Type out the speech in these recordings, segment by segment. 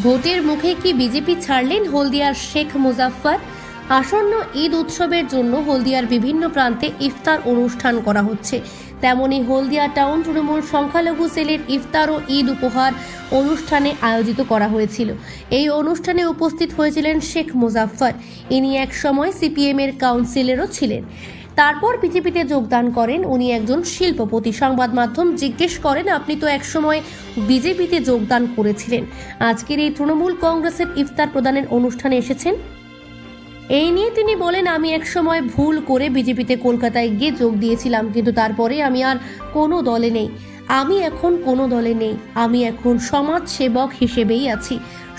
ভোটের মুখে কি বিজেপি ছাড়লেন হলদিয়ার শেখ মুজাফফর? আসন্ন ঈদ উৎসবের জন্য হলদিয়ার বিভিন্ন প্রান্তে ইফতার অনুষ্ঠান করা হচ্ছে। তেমনি হলদিয়া টাউন তৃণমূল সংখ্যালঘু সেলের ইফতার ও ঈদ উপহার অনুষ্ঠানে আয়োজিত করা হয়েছিল। এই অনুষ্ঠানে উপস্থিত হয়েছিলেন শেখ মুজাফফর। ইনি এক সময় সিপিএম এর কাউন্সিলরও ছিলেন। তারপর বিজেপিতে যোগদান করেন। উনি একজন শিল্পপতি। সংবাদ মাধ্যম জিজ্ঞেস করেন, আপনি তো একসময় বিজেপিতে যোগদান করেছিলেন, আজকের এই তৃণমূল কংগ্রেসের ইফতার প্রদানের অনুষ্ঠানে এসেছেন। এই নিয়ে তিনি বলেন, আমি একসময় ভুল করে বিজেপিতে কলকাতায় গিয়ে যোগ দিয়েছিলাম, কিন্তু তারপরে আমি আর কোনো দলে নেই। আমি এখন কোনো দলে নেই, আমি এখন সমাজ সেবক হিসেবেই আছি।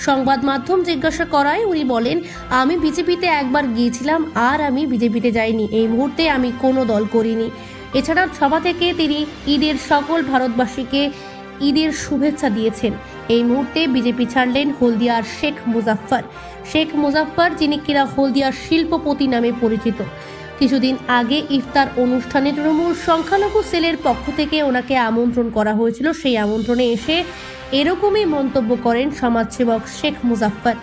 সংবাদ মাধ্যম জিজ্ঞাসা করায় উনি বলেন, আমি বিজেপিতে একবার গিয়েছিলাম, আর আমি বিজেপিতে যাইনি। এই মুহূর্তে আমি কোনো দল করিনি। এছাড়া সভা থেকে তিনি ঈদের সকল ভারতবাসীকে ঈদের শুভেচ্ছা দিয়েছেন। এই মুহূর্তে বিজেপি ছাড়লেন হলদিয়ার শেখ মুজাফফর। শেখ মুজাফফর, যিনি কিনা হলদিয়ার শিল্পপতি নামে পরিচিত। কিছুদিন আগে ইফতার অনুষ্ঠানে তৃণমূল সংখ্যালঘু সেলের পক্ষ থেকে ওনাকে আমন্ত্রণ করা হয়েছিল। সেই আমন্ত্রণে এসে এরকমই মন্তব্য করেন সমাজসেবক শেখ মুজাফফর।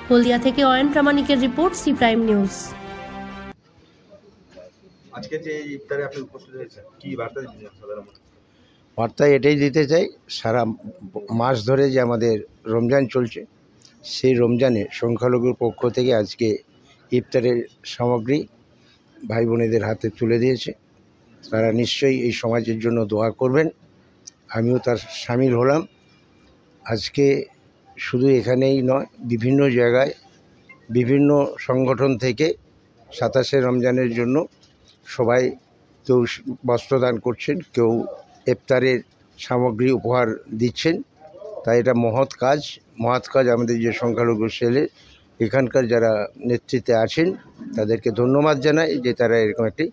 হলদিয়া থেকে অয়ন প্রামাণিকের রিপোর্ট, সি প্রাইম নিউজ। আজকে যে ইফতারে আপনি উপস্থিত হয়েছেন, কি বার্তা দিচ্ছেন সাধারণ? বার্তা এটাই দিতে চাই, সারা মাস ধরে যে আমাদের রমজান চলছে, সেই রমজানে সংখ্যালঘুর পক্ষ থেকে আজকে ইফতারের সামগ্রী ভাই বোনেদের হাতে তুলে দিয়েছে। তারা নিশ্চয়ই এই সমাজের জন্য দোয়া করবেন, আমিও তার সামিল হলাম। আজকে শুধু এখানেই নয়, বিভিন্ন জায়গায় বিভিন্ন সংগঠন থেকে 27শে রমজানের জন্য সবাই কেউ বস্ত্রদান করছেন, কেউ ইফতারের সামগ্রী উপহার দিচ্ছেন। তাই এটা মহৎ কাজ আমাদের যে সংখ্যালঘু সেলে এখানকার যারা নেতৃত্বে আছেন তাদেরকে ধন্যবাদ জানাই যে তারা এরকম একটি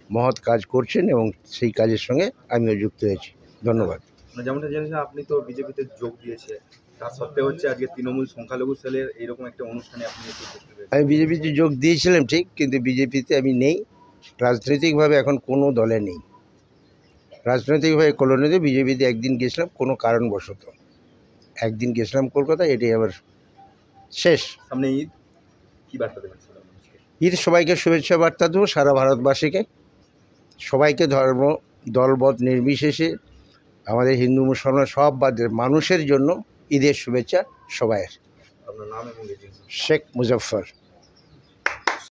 মহৎ কাজ করছেন, এবং সেই কাজের সঙ্গে আমিও যুক্ত হয়েছি। ধন্যবাদ। যেমনটা জেনেছেন, আপনি তো বিজেপিতে যোগ দিয়েছে, তার সত্ত্বেও হচ্ছে আজকে তৃণমূল সংখ্যালঘু সেলের এইরকম একটা অনুষ্ঠানে আপনি আমি বিজেপিতে যোগ দিয়েছিলাম ঠিক, কিন্তু বিজেপিতে আমি নেই। রাজনৈতিকভাবে এখন কোনো দলে নেই। রাজনৈতিকভাবে কলোনিতে বিজেপিতে একদিন গেছিলাম কোনো কারণবশত, একদিন গেছিলাম কলকাতা, এটাই আবার শেষ। সামনে ঈদ, কি বার্তা দেবেন? ঈদ সবাইকে শুভেচ্ছা বার্তা দেবো, সারা ভারতবাসীকে, সবাইকে ধর্ম দলবদ নির্বিশেষে, আমাদের হিন্দু মুসলমান সব বাদের মানুষের জন্য ঈদের শুভেচ্ছা সবাইয়ের। আপনার নাম এবং শেখ মুজাফফর।